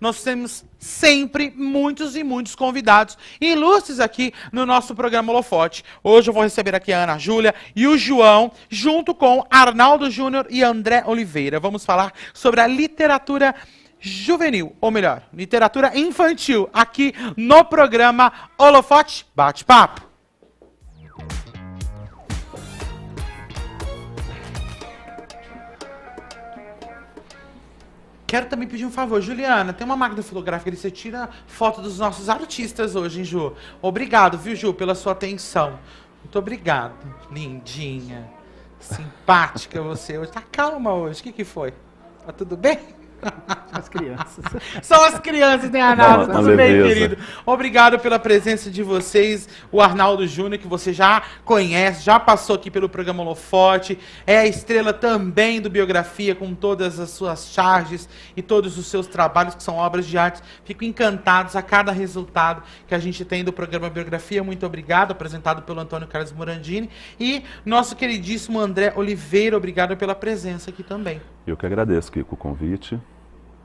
nós temos sempre muitos e muitos convidados ilustres aqui no nosso programa Holofote. Hoje eu vou receber aqui a Ana Júlia e o João, junto com Arnaldo Júnior e André Oliveira. Vamos falar sobre a literatura juvenil, ou melhor, literatura infantil, aqui no programa Holofote Bate-Papo. Quero também pedir um favor, Juliana, tem uma máquina fotográfica ali, você tira foto dos nossos artistas hoje, hein, Ju? Obrigado, viu, Ju, pela sua atenção. Muito obrigado, lindinha, simpática você hoje. Tá calma hoje, o que foi? Tá tudo bem? As crianças. São as crianças, né, Arnaldo? Tudo bem, leveza. querido? Obrigado pela presença de vocês. O Arnaldo Júnior, que você já conhece, já passou aqui pelo programa Holofote, é a estrela também do Biografia, com todas as suas charges e todos os seus trabalhos, que são obras de arte. Fico encantados a cada resultado que a gente tem do programa Biografia. Muito obrigado, apresentado pelo Antônio Carlos Morandini. E nosso queridíssimo André Oliveira, obrigado pela presença aqui também. Eu que agradeço, Kiko, o convite.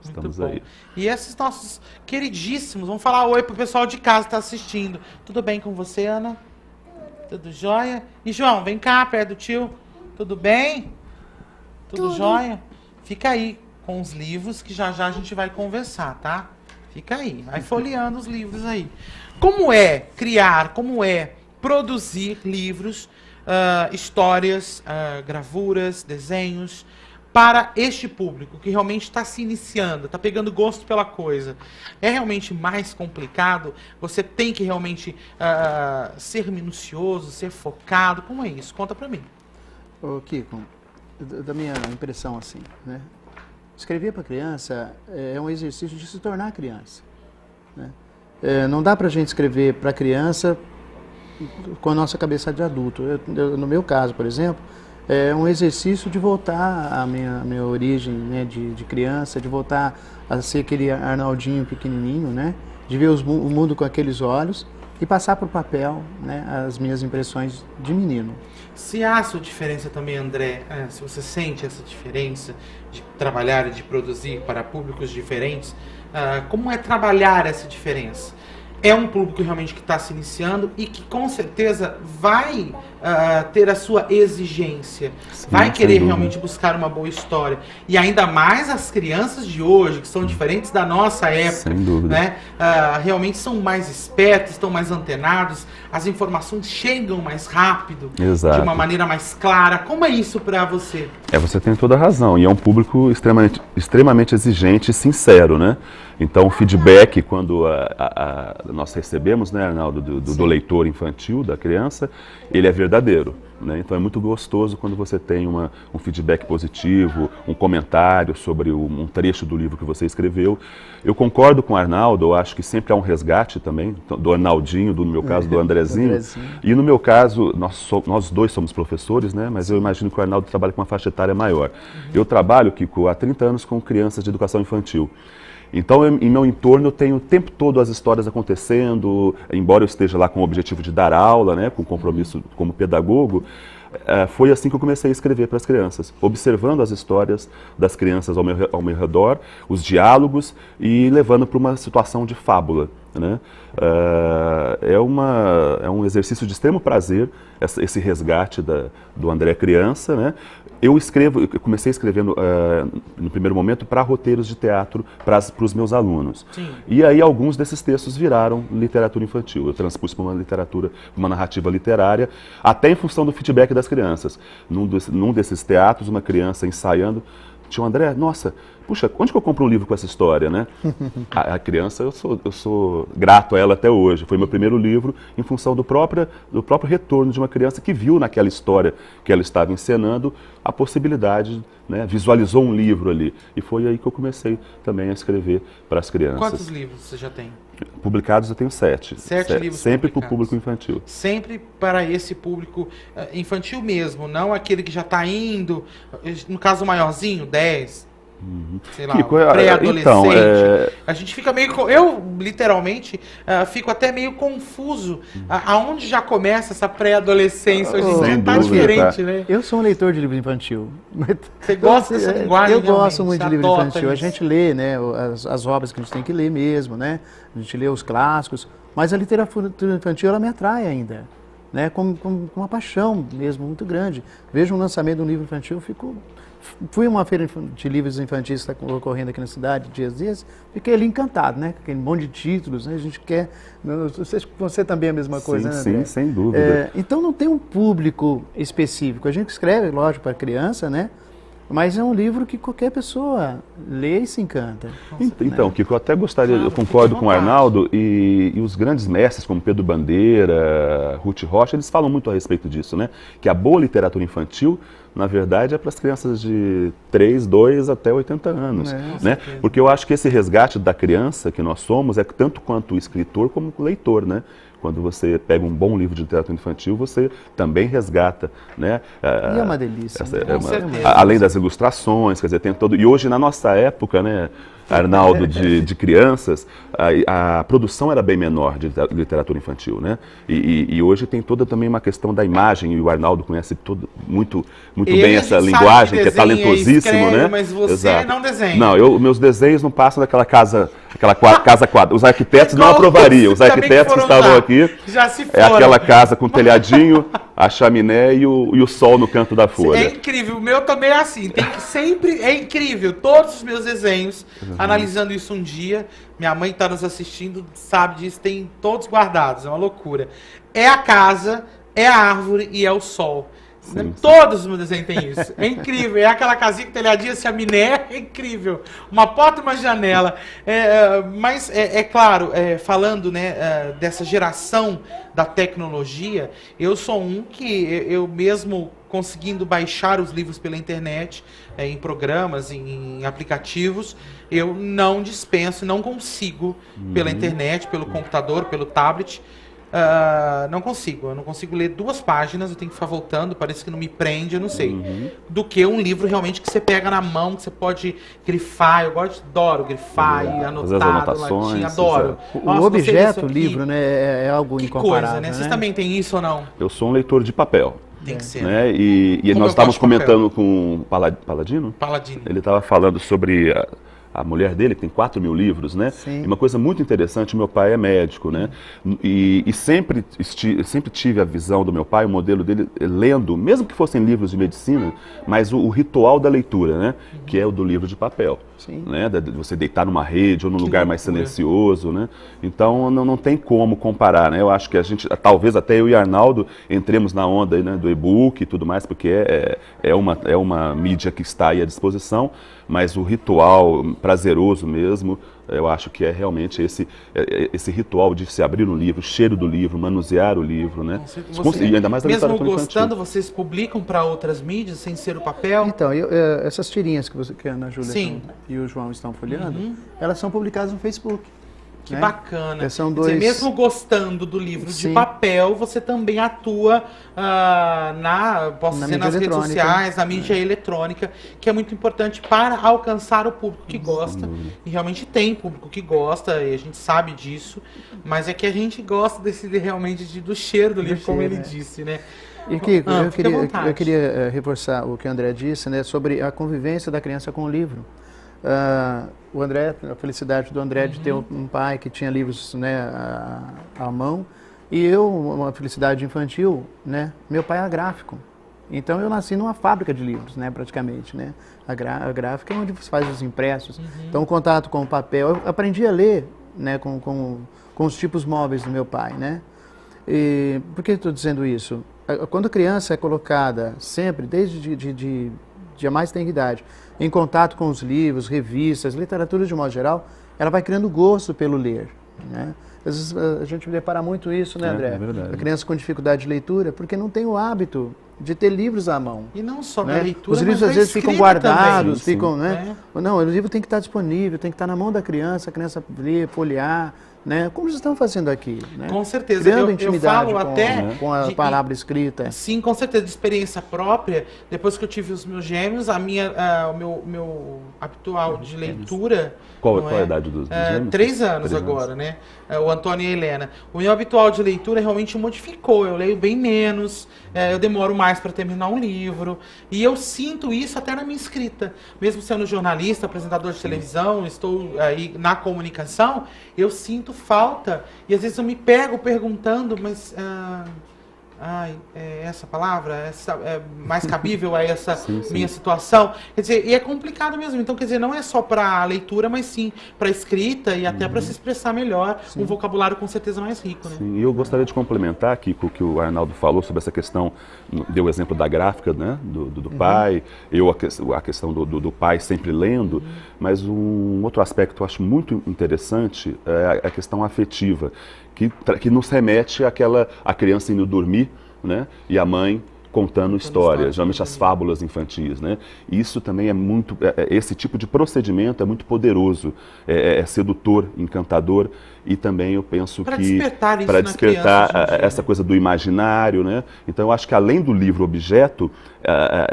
Estamos aí. E esses nossos queridíssimos, vamos falar oi pro pessoal de casa que está assistindo. Tudo bem com você, Ana? Tudo jóia? E João, vem cá, perto do tio. Tudo bem? Tudo jóia? Fica aí com os livros que já já a gente vai conversar, tá? Fica aí, vai folheando os livros aí. Como é criar, como é produzir livros, histórias, gravuras, desenhos, para este público que realmente está se iniciando, está pegando gosto pela coisa? É realmente mais complicado? Você tem que realmente ser minucioso, ser focado? Como é isso? Conta para mim. Ô, Kiko, da minha impressão assim, né? Escrever para criança é um exercício de se tornar criança, né? Não dá para a gente escrever para criança com a nossa cabeça de adulto. No meu caso, por exemplo, é um exercício de voltar à minha origem, né, de criança, de voltar a ser aquele Arnaldinho pequenininho, né, de ver o mundo com aqueles olhos e passar para o papel, né, as minhas impressões de menino. Se há sua diferença também, André, se você sente essa diferença de trabalhar e de produzir para públicos diferentes, como é trabalhar essa diferença? É um público realmente que está se iniciando e que com certeza vai ter a sua exigência, Sim, vai querer sem dúvida. realmente buscar uma boa história. E ainda mais as crianças de hoje, que são diferentes da nossa época, Sem dúvida. né? Realmente são mais espertos, estão mais antenados, as informações chegam mais rápido, Exato. de uma maneira mais clara. Como é isso para você? Você tem toda a razão. E é um público extremamente exigente e sincero, né? Então, o feedback, quando nós recebemos, né, Arnaldo, do leitor infantil, da criança, ele é verdadeiro, né? Então, é muito gostoso quando você tem um feedback positivo, um comentário sobre um trecho do livro que você escreveu. Eu concordo com o Arnaldo, eu acho que sempre há um resgate também, do Arnaldinho, no meu caso, do Andrezinho. E no meu caso, nós dois somos professores, né? Mas eu imagino que o Arnaldo trabalha com uma faixa etária maior. Eu trabalho, Kiko, há 30 anos com crianças de educação infantil. Então, em meu entorno, eu tenho o tempo todo as histórias acontecendo, embora eu esteja lá com o objetivo de dar aula, né, com compromisso como pedagogo. Foi assim que eu comecei a escrever para as crianças, observando as histórias das crianças ao meu redor, os diálogos e levando para uma situação de fábula, né? É um exercício de extremo prazer, esse resgate do André criança, né? Eu comecei escrevendo no primeiro momento para roteiros de teatro para os meus alunos. Sim. E aí alguns desses textos viraram literatura infantil. Eu transpus para uma narrativa literária, até em função do feedback das crianças. Num desses teatros, uma criança ensaiando, tio André, nossa, puxa, onde que eu compro um livro com essa história, né? A criança, eu sou grato a ela até hoje. Foi meu primeiro livro em função do próprio retorno de uma criança que viu naquela história que ela estava encenando a possibilidade, né? Visualizou um livro ali. E foi aí que eu comecei também a escrever para as crianças. Quantos livros você já tem? Publicados eu tenho 7. 7 livros sempre para o publicados. público infantil. Sempre para esse público infantil mesmo, não aquele que já está indo, no caso maiorzinho, 10, sei lá, Kiko, pré-adolescente. então, A gente fica meio... Eu, literalmente, fico até meio confuso. Aonde já começa essa pré-adolescência? Hoje em dia Sem tá dúvida, diferente, tá. né? Eu sou um leitor de livro infantil. Você gosta dessa linguagem? Eu gosto realmente? muito Você de livro adota infantil. A isso? gente lê, né, as obras que a gente tem que ler mesmo, né? A gente lê os clássicos, mas a literatura infantil ela me atrai ainda, né? Com uma paixão mesmo muito grande. Vejo um lançamento de um livro infantil, fui a uma feira de livros infantis que está ocorrendo aqui na cidade dias desses, fiquei ali encantado, né? Aquele monte de títulos, né? A gente quer... Você também é a mesma coisa, né, André? Sim, sem dúvida. Então não tem um público específico. A gente escreve, lógico, para criança, né? Mas é um livro que qualquer pessoa lê e se encanta. Então, Kiko, eu até gostaria, Claro, eu concordo fique à com o vontade. Arnaldo, e os grandes mestres como Pedro Bandeira, Ruth Rocha, eles falam muito a respeito disso, né? Que a boa literatura infantil, na verdade, é para as crianças de 3, 2 até 80 anos, né? Porque eu acho que esse resgate da criança que nós somos é tanto quanto o escritor como o leitor, né? Quando você pega um bom livro de literatura infantil, você também resgata, né? E é uma delícia. Com certeza. Além das ilustrações, quer dizer, tem todo... E hoje, na nossa época, né, Arnaldo, de crianças, a produção era bem menor de literatura infantil, né? E hoje tem toda também uma questão da imagem, e o Arnaldo conhece muito bem essa linguagem, que é talentosíssimo, escreve, né? Mas você não desenha. Não, meus desenhos não passam daquela casa quadrada. Os arquitetos não Igual aprovariam. Os os também arquitetos que que foram estavam lá. aqui, Já se é foram. aquela casa com telhadinho, a chaminé e o sol no canto da É folha. incrível, o meu também é assim, tem que sempre, é incrível, todos os meus desenhos, analisando isso um dia, minha mãe está nos assistindo, sabe disso, tem todos guardados, é uma loucura. É a casa, é a árvore e é o sol. Todos os meus desenhos têm isso. É incrível. É aquela casinha com telhadinha, chaminé, é incrível. Uma porta e uma janela. Mas, claro, falando, né, dessa geração da tecnologia, eu sou um que eu mesmo conseguindo baixar os livros pela internet, em programas, em aplicativos, eu não dispenso, não consigo pela internet, pelo computador, pelo tablet. Não consigo, eu não consigo ler 2 páginas, eu tenho que ficar voltando, parece que não me prende, eu não sei. Do que um livro realmente que você pega na mão, que você pode grifar, adoro grifar e Fazer as anotar, anotações, latinha, adoro. O Nossa, gostei objeto, disso o aqui. livro, né, é algo Que incomparável. coisa, né? Vocês né? também têm isso ou não? Eu sou um leitor de papel. Tem que ser. Né? E Como nós eu estávamos gosto de papel. comentando com o Paladino. Paladino. Ele estava falando sobre a mulher dele, que tem 4.000 livros, né? Sim. E uma coisa muito interessante, meu pai é médico, né? E sempre tive a visão do meu pai, o modelo dele, lendo, mesmo que fossem livros de medicina, mas o ritual da leitura, né? Que é o do livro de papel. Sim. Né? De você deitar numa rede ou num lugar mais loucura. silencioso, né? Então não tem como comparar, né? Eu acho que a gente, talvez até eu e Arnaldo, entremos na onda aí, né, do e-book e tudo mais, porque é uma mídia que está aí à disposição, mas o ritual prazeroso mesmo, eu acho que é realmente esse ritual de se abrir um livro, o cheiro do livro, manusear o livro, né? E ainda mais da mesmo literatura gostando, infantil. vocês publicam para outras mídias sem ser o papel? Então, essas tirinhas que a Ana Júlia Sim. e o João estão folheando, elas são publicadas no Facebook. Que né? bacana. São Quer dizer, dois... mesmo gostando do livro de Sim. papel, você também atua Na nas mídia redes eletrônica. sociais, na mídia eletrônica, que é muito importante para alcançar o público que gosta. E realmente tem público que gosta, e a gente sabe disso, mas é que a gente gosta realmente do cheiro do livro, como ele cheiro, disse, né? E Kiko, fique à vontade. eu queria reforçar o que o André disse, né, sobre a convivência da criança com o livro. O André, a felicidade do André de ter um pai que tinha livros, né, à mão, e eu, uma felicidade infantil, né, meu pai era gráfico. Então eu nasci numa fábrica de livros, né, praticamente, né. A gráfica é onde você faz os impressos. Então o contato com o papel, eu aprendi a ler, né, com os tipos móveis do meu pai, né. E por que estou dizendo isso? Quando a criança é colocada sempre, desde a mais tenra idade, em contato com os livros, revistas, literatura de modo geral, ela vai criando gosto pelo ler, né? Às vezes a gente depara muito isso, né, André? É verdade. A criança com dificuldade de leitura, porque não tem o hábito de ter livros à mão. E não só Né? da leitura, Os livros mas às da vezes ficam escrita guardados, também. ficam, Sim, né? Não, o livro tem que estar disponível, tem que estar na mão da criança, a criança ler, folhear, né? Como vocês estão fazendo aqui, né? Com certeza. Criando Eu intimidade falo com, até com a de- palavra escrita. Sim, com certeza, de experiência própria. Depois que eu tive os meus gêmeos, o meu habitual de leitura... Qual não a idade dos gêmeos? 3 anos 3 agora, né? O Antônio e a Helena. O meu habitual de leitura realmente modificou. Eu leio bem menos, eu demoro mais para terminar um livro. E eu sinto isso até na minha escrita. Mesmo sendo jornalista, apresentador de televisão, estou aí na comunicação, eu sinto falta. E às vezes eu me pego perguntando, mas... é essa palavra? É mais cabível a essa Sim, sim. minha situação? Quer dizer, e é complicado mesmo. Então, quer dizer, não é só para leitura, mas sim para escrita e até para se expressar melhor. Um vocabulário com certeza mais rico, né? Sim, e eu gostaria de complementar aqui com o que o Arnaldo falou sobre essa questão, deu o exemplo da gráfica, né, do pai, a questão do pai sempre lendo, mas um outro aspecto que eu acho muito interessante é a questão afetiva, que nos remete a criança indo dormir, né, e a mãe contando histórias, geralmente as fábulas infantis, né? Isso também é muito, esse tipo de procedimento é muito poderoso, é sedutor, encantador, e também eu penso Pra que despertar isso para na despertar criança hoje em dia, essa né? coisa do imaginário, né? Então eu acho que além do livro objeto,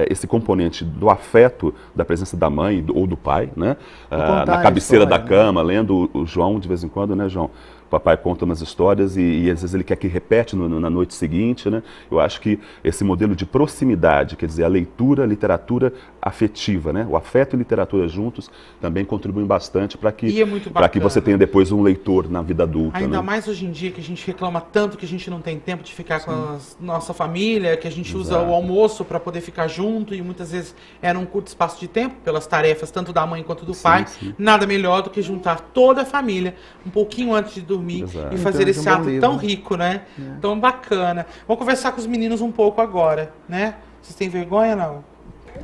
esse componente do afeto, da presença da mãe ou do pai, né? contar Na a cabeceira da história, né? cama, lendo o João de vez em quando, né, João? O papai conta umas histórias e às vezes ele quer que repete na noite seguinte, né? Eu acho que esse modelo de proximidade, quer dizer, a leitura, a literatura afetiva, né? O afeto e literatura juntos também contribuem bastante para E é muito que você bacana. tenha depois um leitor na vida adulta, Ainda né? mais hoje em dia que a gente reclama tanto que a gente não tem tempo de ficar com a nossa família, que a gente usa o almoço para poder ficar junto e muitas vezes era um curto espaço de tempo pelas tarefas tanto da mãe quanto do pai. sim. Nada melhor do que juntar toda a família um pouquinho antes de dormir Exato. e fazer Então, de esse um bom ato livro. tão rico, né? Tão bacana. Vou conversar com os meninos um pouco agora, né? Vocês têm vergonha, não?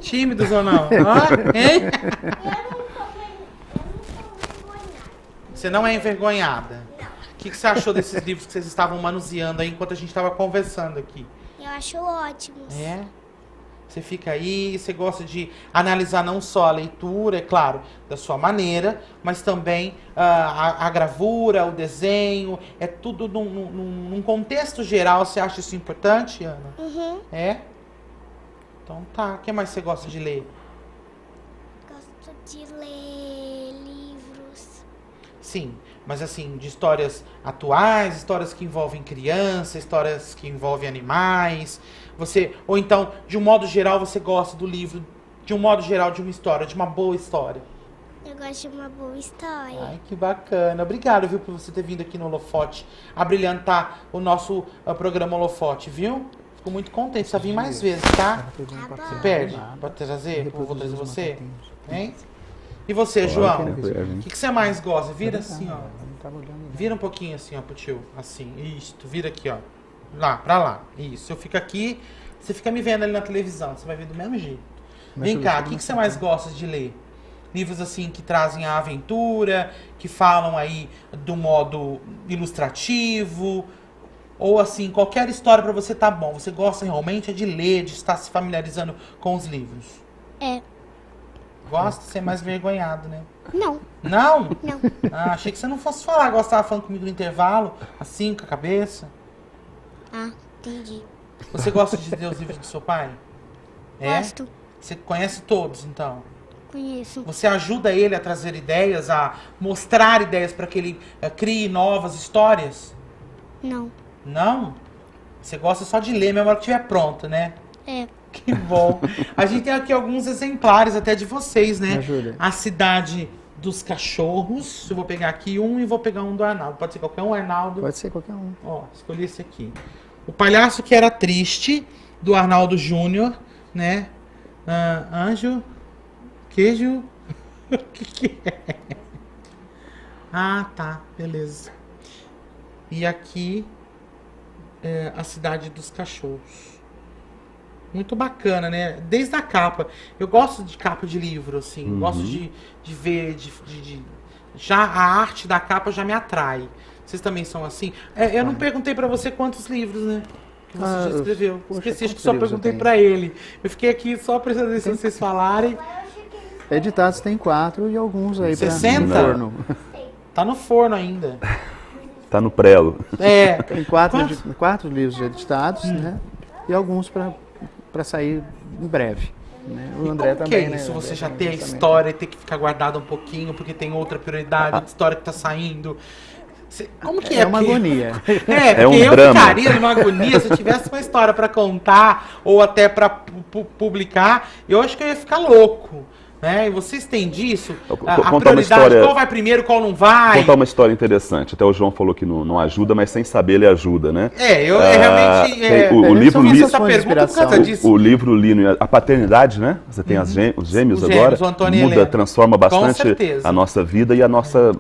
Tímidos ou não? Hã? Hein? Você não é envergonhada? O que você achou desses livros que vocês estavam manuseando aí enquanto a gente estava conversando aqui? Eu acho ótimos. É? Você fica aí, você gosta de analisar não só a leitura, é claro, da sua maneira, mas também a gravura, o desenho, é tudo num contexto geral. Você acha isso importante, Ana? Uhum. É? Então tá. O que mais você gosta de ler? Gosto de ler livros. Sim, mas assim, de histórias atuais, histórias que envolvem criança, histórias que envolvem animais. Ou então, de um modo geral, você gosta do livro, de um modo geral, de uma história, de uma boa história. Eu gosto de uma boa história. Ai, que bacana. Obrigado, viu, por você ter vindo aqui no Holofote, a brilhantar o nosso programa Holofote, viu? Fico muito contente. Precisa vir mais vezes, tá? Você perde? Pode trazer? Eu vou trazer você? Hein? E você, João? O que você mais gosta? Vira assim, ó. Vira um pouquinho assim, ó, pro tio. Assim, isso. Vira aqui, ó. Lá, pra lá. Isso. Eu fico aqui, você fica me vendo ali na televisão. Você vai ver do mesmo jeito. Vem cá, o que você mais gosta de ler? Livros assim que trazem a aventura, que falam aí do modo ilustrativo, ou assim, qualquer história pra você tá bom. Você gosta realmente de ler, de estar se familiarizando com os livros. É. Gosta de ser mais vergonhado, né? Não, Não? não. Ah, achei que você não fosse falar. Gostava falando comigo no intervalo, assim, com a cabeça. Ah, entendi. Você gosta de ler os livros do seu pai? É? Gosto. Você conhece todos, então? Conheço. Você ajuda ele a trazer ideias, a mostrar ideias para que ele crie novas histórias? Não. Não? Você gosta só de ler, mesmo na hora que estiver pronto, né? É. Que bom. A gente tem aqui alguns exemplares até de vocês, né? Me ajuda. A Cidade dos Cachorros. Eu vou pegar aqui um e vou pegar um do Arnaldo. Pode ser qualquer um, Arnaldo? Pode ser qualquer um. Ó, escolhi esse aqui. O Palhaço que Era Triste, do Arnaldo Júnior, né? Anjo, queijo. O que é? Ah, tá. Beleza. E aqui, A Cidade dos Cachorros. Muito bacana, né? Desde a capa. Eu gosto de capa de livro, assim. Gosto de ver, já a arte da capa já me atrai. Vocês também são assim? Eu não perguntei pra você quantos livros, né? Que você já escreveu. Poxa, Esqueci, acho que quantos só livros eu perguntei tenho? pra ele. Eu fiquei aqui só prestando atenção se vocês falarem. Editados tem 4 e alguns aí pra 60? no forno. Tá no forno ainda. Tá no prelo. É. Tem 4 Quantos? livros editados, né? E alguns para sair em breve. Né? O E André como também, que é isso? né? O Você André já também, tem a justamente. história e ter que ficar guardado um pouquinho porque tem outra prioridade, outra história que tá saindo. Como que é? É uma Porque- agonia. É, porque um eu drama. ficaria numa agonia se eu tivesse uma história pra contar ou até pra publicar. Eu acho que eu ia ficar louco. Né? E vocês têm disso? Contar A uma prioridade, história- qual vai primeiro, qual não vai? Contar uma história interessante. Até o João falou que não ajuda, mas sem saber ele ajuda, né? Eu Ah, realmente... tem o livro eu fiz li- essa pergunta por causa disso. O livro Lino, a paternidade, né? Você tem os gêmeos Os agora, gêmeos, o Antônio e a muda, Helena. transforma bastante certeza. a nossa vida e a nossa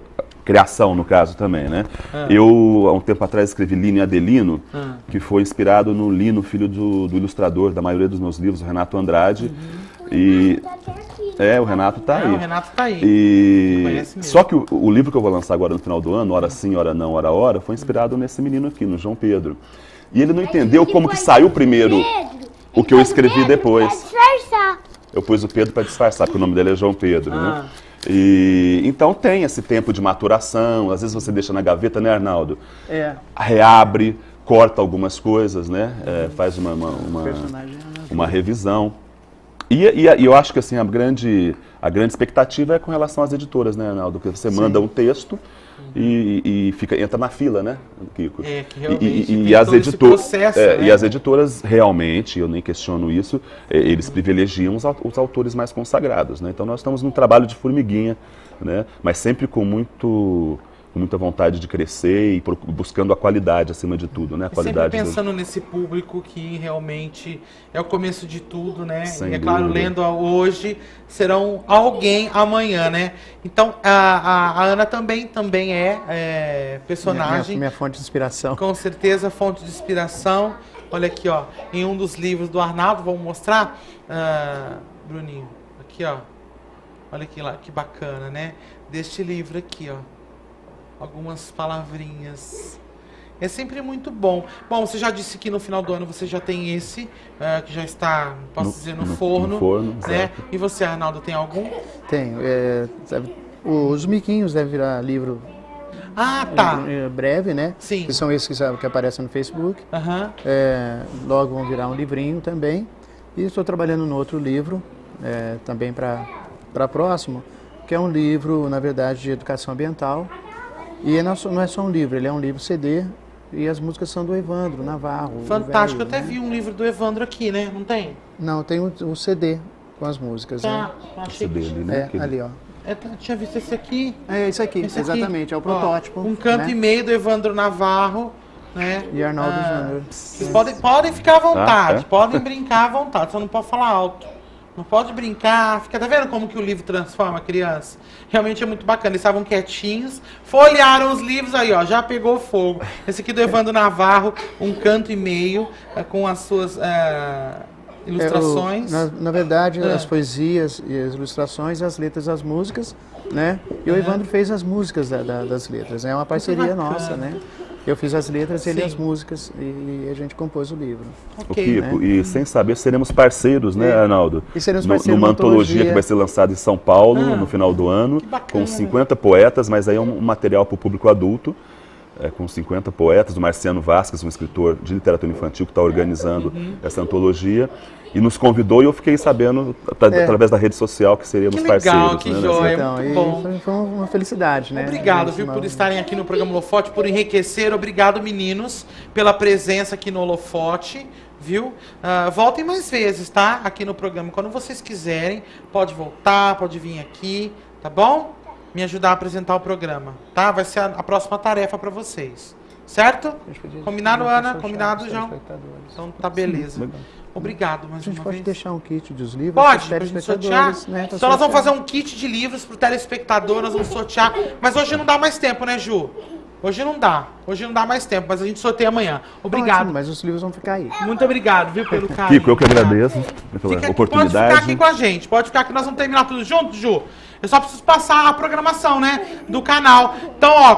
criação, no caso, também, né? Eu, há um tempo atrás, escrevi Lino e Adelino, que foi inspirado no Lino, filho do ilustrador da maioria dos meus livros, o Renato Andrade. E o Renato tá aí. O Renato tá aí. E Conhece mesmo. só que o livro que eu vou lançar agora no final do ano, Hora Sim, Hora Não, Hora Hora, foi inspirado nesse menino aqui, no João Pedro. E ele não entendeu como que saiu primeiro o que eu escrevi depois. Eu pus o Pedro para disfarçar, porque o nome dele é João Pedro, né? E então tem esse tempo de maturação, às vezes você deixa na gaveta, né, Arnaldo? Reabre, corta algumas coisas, né? Faz uma revisão. E eu acho que assim, a grande expectativa é com relação às editoras, né, Arnaldo? Que você manda um texto e entra na fila, né, Kiko? Que realmente E tem as todo esse processo, né? e as editoras realmente, eu nem questiono isso, eles privilegiam os autores mais consagrados, né? Então nós estamos num trabalho de formiguinha, né? Mas sempre com muita vontade de crescer e buscando a qualidade acima de tudo, né? A E qualidade sempre pensando nesse público que realmente é o começo de tudo, né? Sem E é claro, dúvida. lendo hoje, serão alguém amanhã, né? Então, a Ana também é personagem, Minha fonte de inspiração. com certeza fonte de inspiração. Olha aqui, ó, em um dos livros do Arnaldo, vamos mostrar, Bruninho, aqui, ó. Olha aqui lá, que bacana, né? Deste livro aqui, ó. Algumas palavrinhas. É sempre muito bom. Bom, você já disse que no final do ano você já tem esse, que já está, posso dizer, no forno. No forno, né? exato. E você, Arnaldo, tem algum? Tenho. Os miquinhos devem virar livro Ah, tá. breve, né? Sim. Que são esses que aparecem no Facebook. Aham. Logo vão virar um livrinho também. E estou trabalhando no outro livro, também para próximo, que é um livro, na verdade, de educação ambiental. E não é só um livro, ele é um livro CD e as músicas são do Evandro Navarro. Fantástico. o Eu até velho, né? vi um livro do Evandro aqui, né? Não tem? Não, tem o CD com as músicas. Tá. Né? Achei CD que... ali, né? Aquele- Ali, ó. Eu tinha visto esse aqui. É isso aqui, Esse aqui. exatamente, é o Ó, protótipo. Um canto né? e meio do Evandro Navarro, né? E Arnaldo Júnior. Vocês podem ficar à vontade, é. podem brincar à vontade, só não pode falar alto. Não pode brincar, tá vendo como que o livro transforma a criança? Realmente é muito bacana, eles estavam quietinhos, folhearam os livros aí, ó, já pegou fogo. Esse aqui do Evandro Navarro, um canto e meio, com as suas ilustrações. Na verdade, as poesias e as ilustrações, as letras das músicas, né? E o Evandro fez as músicas das letras, é uma parceria bacana. nossa, né? Eu fiz as letras, ele Sim. as músicas e a gente compôs o livro. O Ok. Kiko, e sem saber, seremos parceiros, né, Arnaldo? E seremos parceiros numa numa antologia antologia que vai ser lançada em São Paulo no final do ano, bacana. com 50 poetas, mas aí é um material para o público adulto, com 50 poetas, o Marciano Vasquez, um escritor de literatura infantil que está organizando essa antologia, e nos convidou e eu fiquei sabendo, através da rede social, que seríamos Que legal, parceiros. que né, joia. nessa- muito e bom. foi uma felicidade, né? Obrigado, A gente viu, por estarem aqui no programa Holofote, por enriquecer. Obrigado, meninos, pela presença aqui no Holofote, viu? Voltem mais vezes, tá? Aqui no programa. Quando vocês quiserem, pode voltar, pode vir aqui, tá bom? Me ajudar a apresentar o programa, tá? Vai ser a próxima tarefa para vocês, certo? A gente podia Combinado, deixar Ana? o Combinado, chat, João? telespectadores. Então tá beleza. Legal. Obrigado mais A gente uma pode vez. deixar um kit dos livros Pode, para pra os gente sortear. telespectadores, né? pra Então nós vamos sortear. fazer um kit de livros pro telespectador, nós vamos sortear. Mas hoje não dá mais tempo, né, Ju? Hoje não dá mais tempo, mas a gente sorteia amanhã. Obrigado. Ótimo, mas os livros vão ficar aí. Muito obrigado, viu, pelo carinho. Kiko, eu que agradeço pela Fica aqui, oportunidade. pode ficar aqui com a gente, pode ficar aqui, nós vamos terminar tudo junto, Ju. Eu só preciso passar a programação, né, do canal. Então, ó,